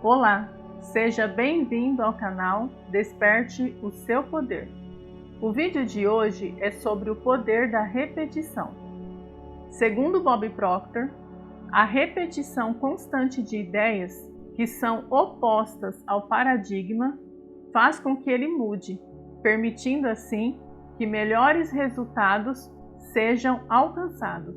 Olá, seja bem-vindo ao canal Desperte o Seu Poder. O vídeo de hoje é sobre o poder da repetição. Segundo Bob Proctor, a repetição constante de ideias que são opostas ao paradigma faz com que ele mude, permitindo assim que melhores resultados sejam alcançados.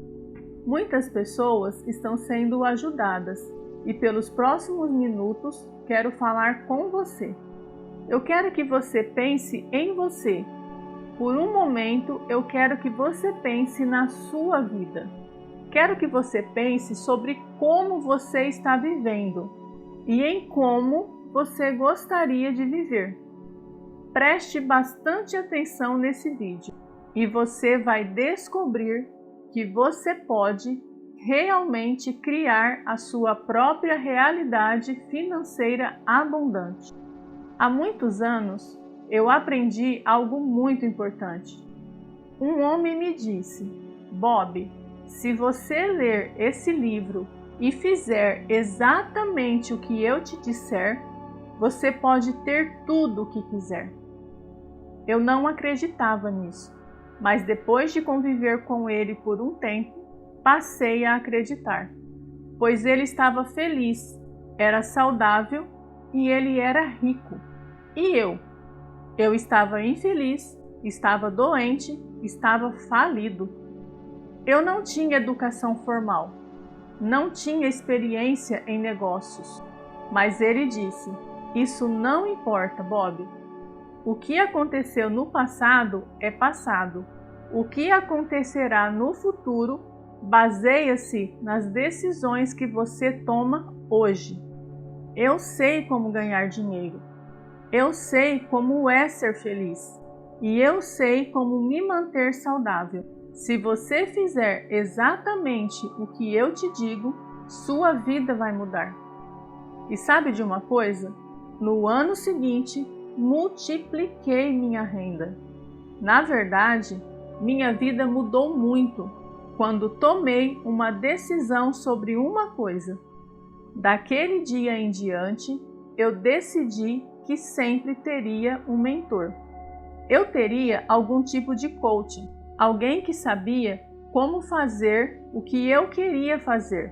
Muitas pessoas estão sendo ajudadas e pelos próximos minutos quero falar com você. Eu quero que você pense em você. Por um momento eu quero que você pense na sua vida. Quero que você pense sobre como você está vivendo e em como você gostaria de viver. Preste bastante atenção nesse vídeo e você vai descobrir que você pode realmente criar a sua própria realidade financeira abundante. Há muitos anos eu aprendi algo muito importante. Um homem me disse: Bob, se você ler esse livro e fizer exatamente o que eu te disser, você pode ter tudo o que quiser. Eu não acreditava nisso, mas depois de conviver com ele por um tempo, passei a acreditar, pois ele estava feliz, era saudável e ele era rico. E eu estava infeliz, estava doente, estava falido. Eu não tinha educação formal, não tinha experiência em negócios, mas ele disse: isso não importa, Bob. O que aconteceu no passado é passado. O que acontecerá no futuro baseia-se nas decisões que você toma hoje. Eu sei como ganhar dinheiro. Eu sei como é ser feliz. E eu sei como me manter saudável. Se você fizer exatamente o que eu te digo, sua vida vai mudar. E sabe de uma coisa? No ano seguinte, multipliquei minha renda. Na verdade, minha vida mudou muito quando tomei uma decisão sobre uma coisa. Daquele dia em diante, eu decidi que sempre teria um mentor. Eu teria algum tipo de coaching, alguém que sabia como fazer o que eu queria fazer.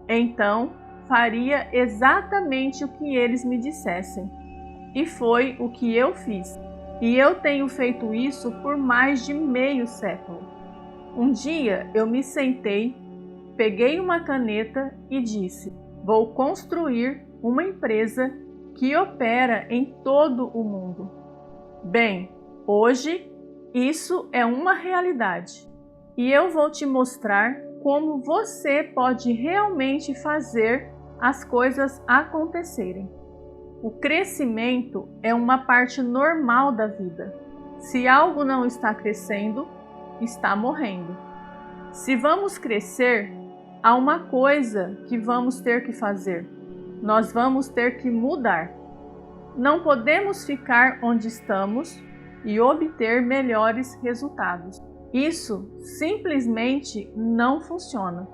Então, faria exatamente o que eles me dissessem. E foi o que eu fiz. E eu tenho feito isso por mais de meio século. Um dia eu me sentei, peguei uma caneta e disse: vou construir uma empresa que opera em todo o mundo. Bem, hoje isso é uma realidade e eu vou te mostrar como você pode realmente fazer as coisas acontecerem. O crescimento é uma parte normal da vida. Se algo não está crescendo, está morrendo. Se vamos crescer, há uma coisa que vamos ter que fazer. Nós vamos ter que mudar. Não podemos ficar onde estamos e obter melhores resultados. Isso simplesmente não funciona.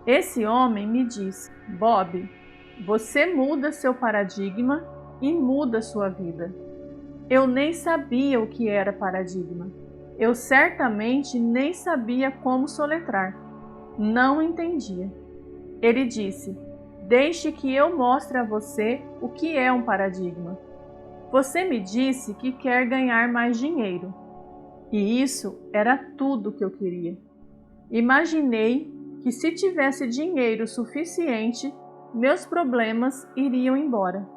Esse homem me disse: Bob, você muda seu paradigma e muda sua vida. Eu nem sabia o que era paradigma. Eu certamente nem sabia como soletrar. Não entendia. Ele disse: deixe que eu mostre a você o que é um paradigma. Você me disse que quer ganhar mais dinheiro. E isso era tudo que eu queria. Imaginei que se tivesse dinheiro suficiente, meus problemas iriam embora.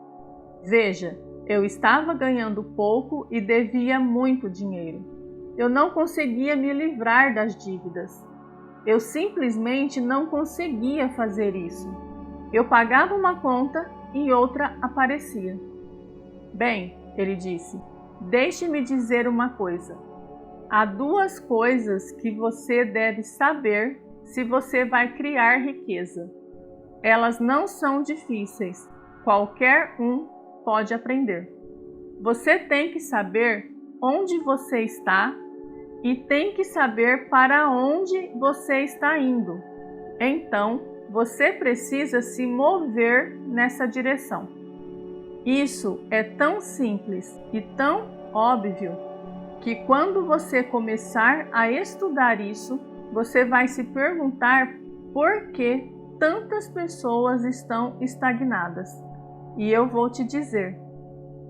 Veja, eu estava ganhando pouco e devia muito dinheiro. Eu não conseguia me livrar das dívidas. Eu simplesmente não conseguia fazer isso. Eu pagava uma conta e outra aparecia. Bem, ele disse, deixe-me dizer uma coisa. Há duas coisas que você deve saber se você vai criar riqueza. Elas não são difíceis. Qualquer um pode aprender. Você tem que saber onde você está e tem que saber para onde você está indo. Então, você precisa se mover nessa direção. Isso é tão simples e tão óbvio que quando você começar a estudar isso, você vai se perguntar por que tantas pessoas estão estagnadas. E eu vou te dizer,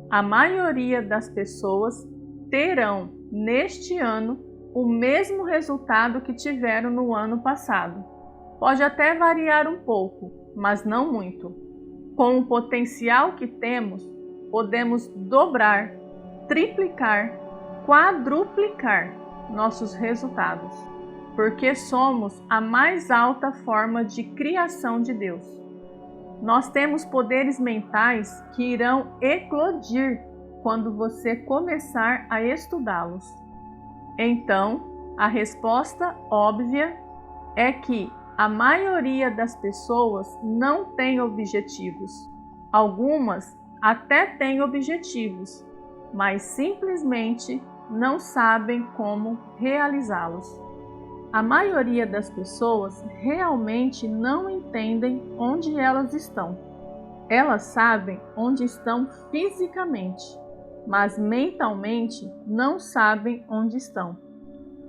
a maioria das pessoas terão neste ano o mesmo resultado que tiveram no ano passado. Pode até variar um pouco, mas não muito. Com o potencial que temos, podemos dobrar, triplicar, quadruplicar nossos resultados, porque somos a mais alta forma de criação de Deus. Nós temos poderes mentais que irão eclodir quando você começar a estudá-los. Então, a resposta óbvia é que a maioria das pessoas não tem objetivos. Algumas até têm objetivos, mas simplesmente não sabem como realizá-los. A maioria das pessoas realmente não entendem onde elas estão. Elas sabem onde estão fisicamente, mas mentalmente não sabem onde estão.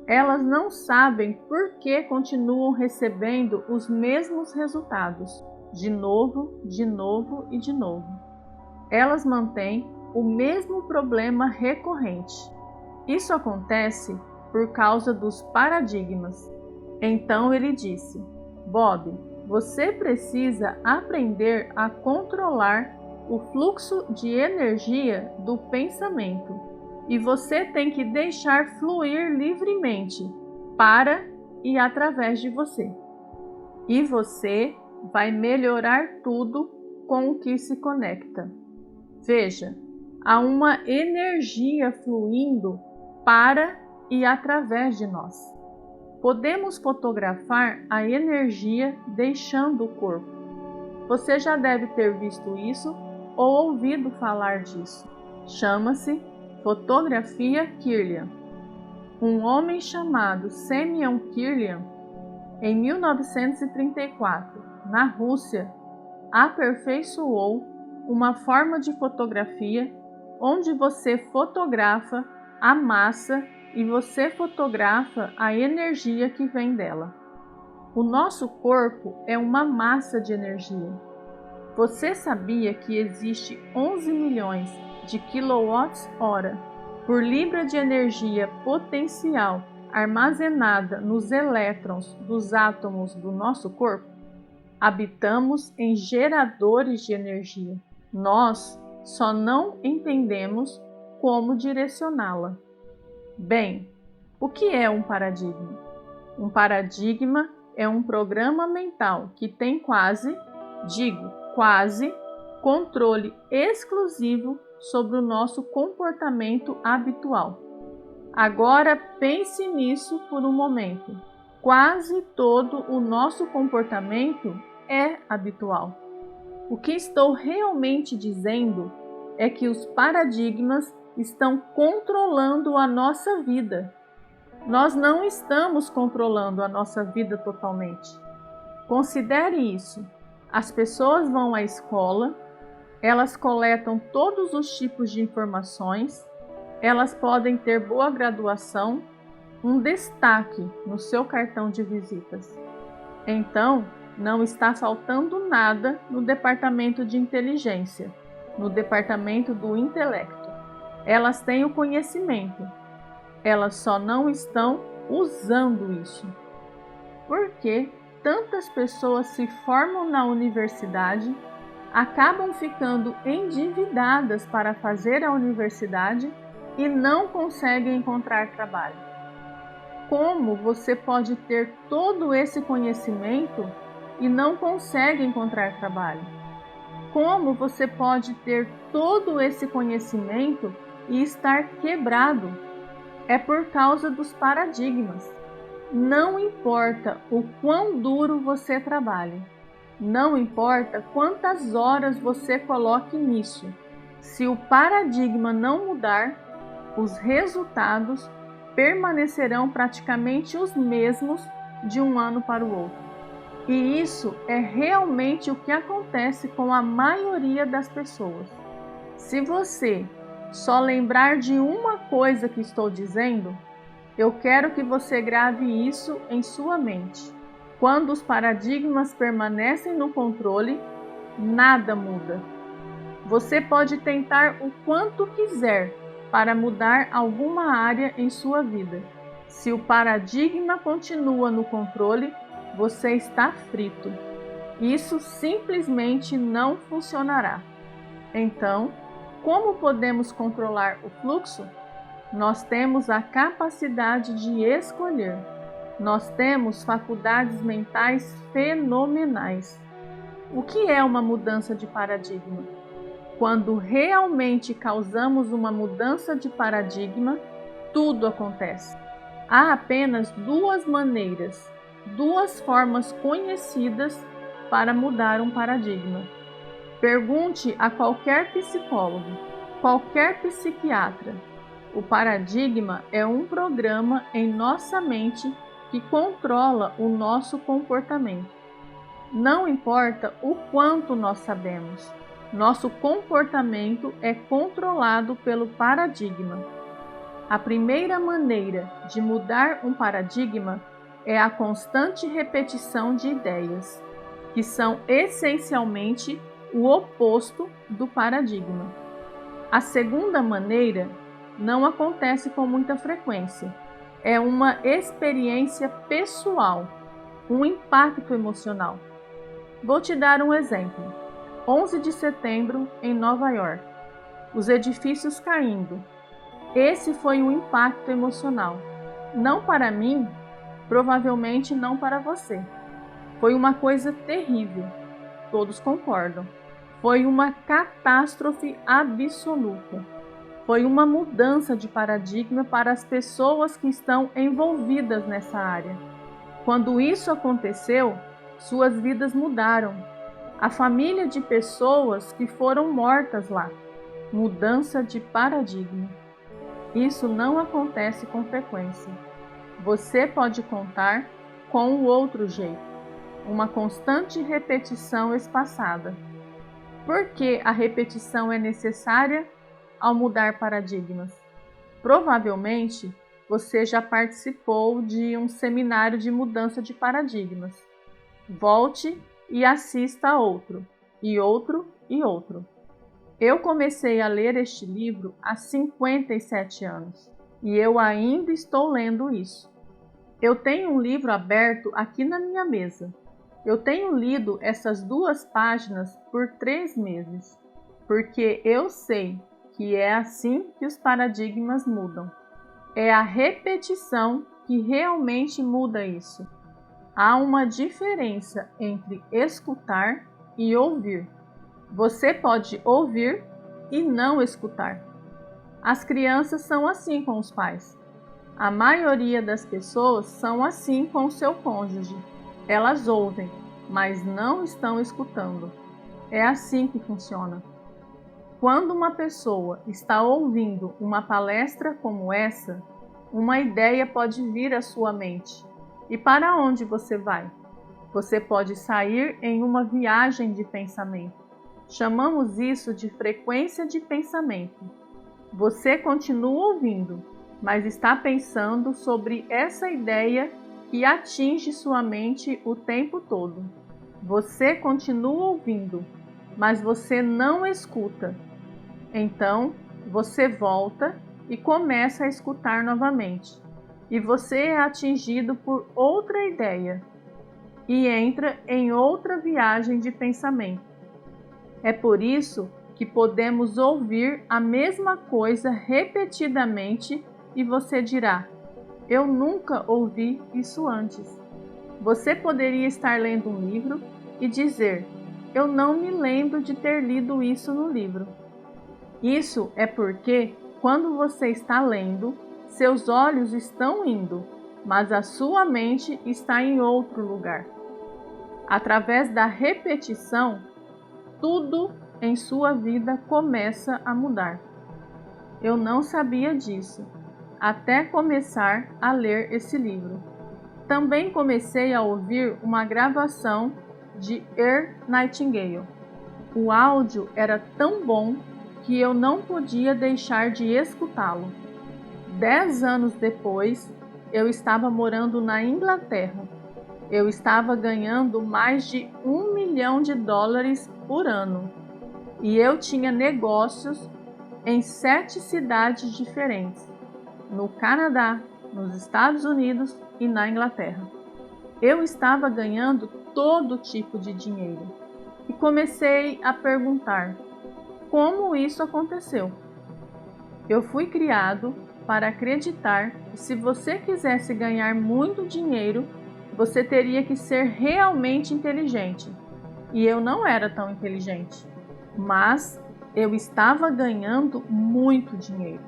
Elas não sabem por que continuam recebendo os mesmos resultados, de novo e de novo. Elas mantêm o mesmo problema recorrente. Isso acontece por causa dos paradigmas. Então ele disse: Bob, você precisa aprender a controlar o fluxo de energia do pensamento e você tem que deixar fluir livremente para e através de você. E você vai melhorar tudo com o que se conecta. Veja, há uma energia fluindo para e através de nós. Podemos fotografar a energia deixando o corpo. Você já deve ter visto isso ou ouvido falar disso. Chama-se fotografia Kirlian. Um homem chamado Semyon Kirlian, em 1934, na Rússia, aperfeiçoou uma forma de fotografia onde você fotografa a massa e você fotografa a energia que vem dela. O nosso corpo é uma massa de energia. Você sabia que existe 11 milhões de kWh por libra de energia potencial armazenada nos elétrons dos átomos do nosso corpo? Habitamos em geradores de energia. Nós só não entendemos como direcioná-la. Bem, o que é um paradigma? Um paradigma é um programa mental que tem quase, controle exclusivo sobre o nosso comportamento habitual. Agora pense nisso por um momento. Quase todo o nosso comportamento é habitual. O que estou realmente dizendo é que os paradigmas estão controlando a nossa vida. Nós não estamos controlando a nossa vida totalmente. Considere isso. As pessoas vão à escola, elas coletam todos os tipos de informações, elas podem ter boa graduação, um destaque no seu cartão de visitas. Então, não está faltando nada no departamento de inteligência, no departamento do intelecto. Elas têm o conhecimento, elas só não estão usando isso. Por que tantas pessoas se formam na universidade, acabam ficando endividadas para fazer a universidade e não conseguem encontrar trabalho? Como você pode ter todo esse conhecimento e não consegue encontrar trabalho? Como você pode ter todo esse conhecimento e estar quebrado? É por causa dos paradigmas. Não importa o quão duro você trabalhe, não importa quantas horas você coloque nisso, se o paradigma não mudar, os resultados permanecerão praticamente os mesmos de um ano para o outro. E isso é realmente o que acontece com a maioria das pessoas. Se você só lembrar de uma coisa que estou dizendo, eu quero que você grave isso em sua mente. Quando os paradigmas permanecem no controle, nada muda. Você pode tentar o quanto quiser para mudar alguma área em sua vida. Se o paradigma continua no controle, você está frito. Isso simplesmente não funcionará. Então, como podemos controlar o fluxo? Nós temos a capacidade de escolher. Nós temos faculdades mentais fenomenais. O que é uma mudança de paradigma? Quando realmente causamos uma mudança de paradigma, tudo acontece. Há apenas duas maneiras, duas formas conhecidas para mudar um paradigma. Pergunte a qualquer psicólogo, qualquer psiquiatra. O paradigma é um programa em nossa mente que controla o nosso comportamento. Não importa o quanto nós sabemos, nosso comportamento é controlado pelo paradigma. A primeira maneira de mudar um paradigma é a constante repetição de ideias, que são essencialmente o oposto do paradigma. A segunda maneira não acontece com muita frequência. É uma experiência pessoal, um impacto emocional. Vou te dar um exemplo. 11 de setembro, em Nova York. Os edifícios caindo. Esse foi um impacto emocional. Não para mim, provavelmente não para você. Foi uma coisa terrível. Todos concordam. Foi uma catástrofe absoluta. Foi uma mudança de paradigma para as pessoas que estão envolvidas nessa área. Quando isso aconteceu, suas vidas mudaram. A família de pessoas que foram mortas lá. Mudança de paradigma. Isso não acontece com frequência. Você pode contar com o outro jeito, uma constante repetição espaçada. Por que a repetição é necessária ao mudar paradigmas? Provavelmente você já participou de um seminário de mudança de paradigmas. Volte e assista a outro, e outro, e outro. Eu comecei a ler este livro há 57 anos e eu ainda estou lendo isso. Eu tenho um livro aberto aqui na minha mesa. Eu tenho lido essas 2 páginas por 3 meses, porque eu sei que é assim que os paradigmas mudam. É a repetição que realmente muda isso. Há uma diferença entre escutar e ouvir. Você pode ouvir e não escutar. As crianças são assim com os pais. A maioria das pessoas são assim com o seu cônjuge. Elas ouvem, mas não estão escutando. É assim que funciona. Quando uma pessoa está ouvindo uma palestra como essa, uma ideia pode vir à sua mente. E para onde você vai? Você pode sair em uma viagem de pensamento. Chamamos isso de frequência de pensamento. Você continua ouvindo, mas está pensando sobre essa ideia que atinge sua mente o tempo todo. Você continua ouvindo, mas você não escuta. Então, você volta e começa a escutar novamente. E você é atingido por outra ideia e entra em outra viagem de pensamento. É por isso que podemos ouvir a mesma coisa repetidamente e você dirá: eu nunca ouvi isso antes. Você poderia estar lendo um livro e dizer: eu não me lembro de ter lido isso no livro. Isso é porque, quando você está lendo, seus olhos estão indo, mas a sua mente está em outro lugar. Através da repetição, tudo em sua vida começa a mudar. Eu não sabia disso, até começar a ler esse livro. Também comecei a ouvir uma gravação de Earl Nightingale. O áudio era tão bom que eu não podia deixar de escutá-lo. 10 anos depois, eu estava morando na Inglaterra. Eu estava ganhando mais de $1 milhão por ano. E eu tinha negócios em 7 cidades diferentes, no Canadá, nos Estados Unidos e na Inglaterra. Eu estava ganhando todo tipo de dinheiro e comecei a perguntar: como isso aconteceu? Eu fui criado para acreditar que se você quisesse ganhar muito dinheiro, você teria que ser realmente inteligente. E eu não era tão inteligente, mas eu estava ganhando muito dinheiro.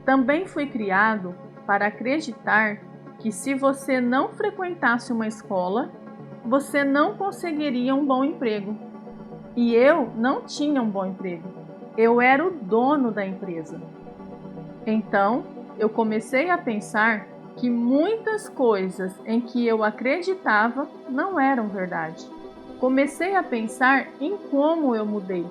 Também fui criado para acreditar que se você não frequentasse uma escola, você não conseguiria um bom emprego. E eu não tinha um bom emprego. Eu era o dono da empresa. Então, eu comecei a pensar que muitas coisas em que eu acreditava não eram verdade. Comecei a pensar em como eu mudei.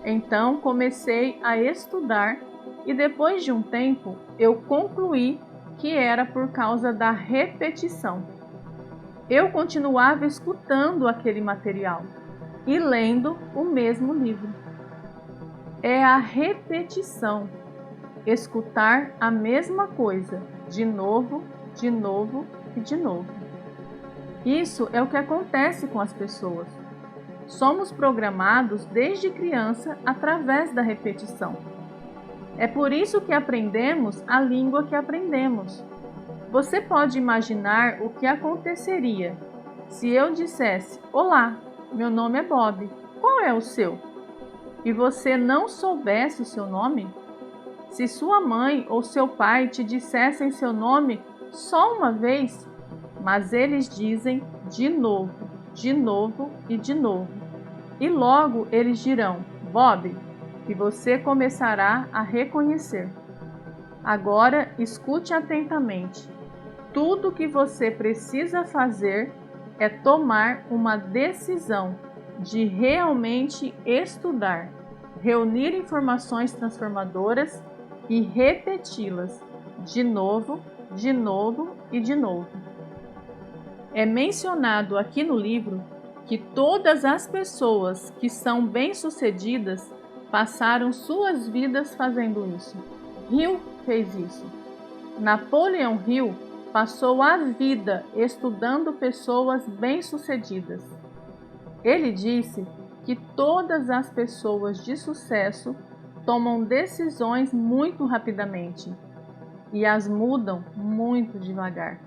Então, comecei a estudar e depois de um tempo, eu concluí que era por causa da repetição. Eu continuava escutando aquele material e lendo o mesmo livro. É a repetição, escutar a mesma coisa de novo e de novo. Isso é o que acontece com as pessoas. Somos programados desde criança através da repetição. É por isso que aprendemos a língua que aprendemos. Você pode imaginar o que aconteceria se eu dissesse: olá, meu nome é Bob, qual é o seu? E você não soubesse o seu nome? Se sua mãe ou seu pai te dissessem seu nome só uma vez, mas eles dizem de novo e de novo. E logo eles dirão: Bob, e você começará a reconhecer. Agora escute atentamente. Tudo que você precisa fazer é tomar uma decisão de realmente estudar, reunir informações transformadoras e repeti-las de novo e de novo. É mencionado aqui no livro que todas as pessoas que são bem-sucedidas passaram suas vidas fazendo isso. Hill fez isso. Napoleão Hill passou a vida estudando pessoas bem-sucedidas. Ele disse que todas as pessoas de sucesso tomam decisões muito rapidamente e as mudam muito devagar.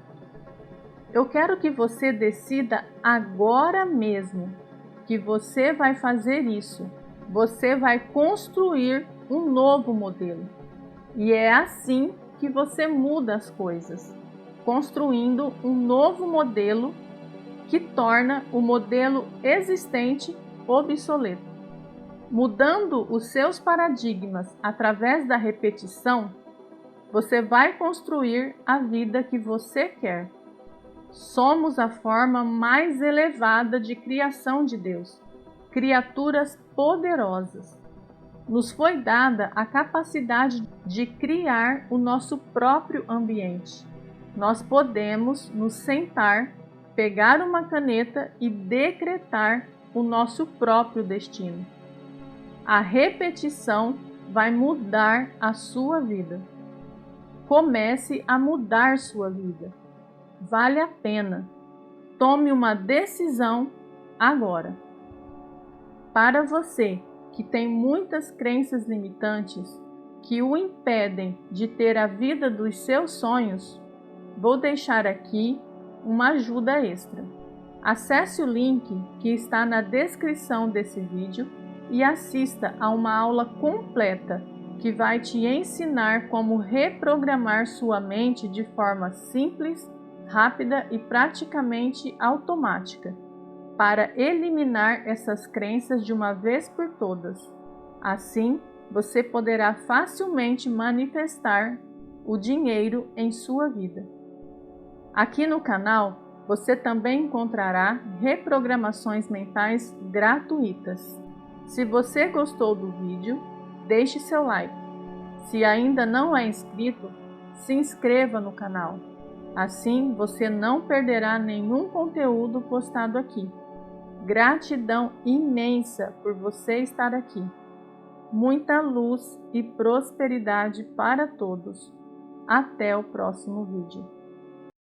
Eu quero que você decida agora mesmo que você vai fazer isso. Você vai construir um novo modelo. E é assim que você muda as coisas, construindo um novo modelo que torna o modelo existente obsoleto. Mudando os seus paradigmas através da repetição, você vai construir a vida que você quer. Somos a forma mais elevada de criação de Deus, criaturas poderosas. Nos foi dada a capacidade de criar o nosso próprio ambiente. Nós podemos nos sentar, pegar uma caneta e decretar o nosso próprio destino. A repetição vai mudar a sua vida. Comece a mudar sua vida. Vale a pena. Tome uma decisão agora. Para você que tem muitas crenças limitantes que o impedem de ter a vida dos seus sonhos, vou deixar aqui uma ajuda extra. Acesse o link que está na descrição desse vídeo e assista a uma aula completa que vai te ensinar como reprogramar sua mente de forma simples, rápida e praticamente automática, para eliminar essas crenças de uma vez por todas. Assim, você poderá facilmente manifestar o dinheiro em sua vida. Aqui no canal você também encontrará reprogramações mentais gratuitas. Se você gostou do vídeo, deixe seu like. Se ainda não é inscrito, se inscreva no canal. Assim você não perderá nenhum conteúdo postado aqui. Gratidão imensa por você estar aqui. Muita luz e prosperidade para todos. Até o próximo vídeo.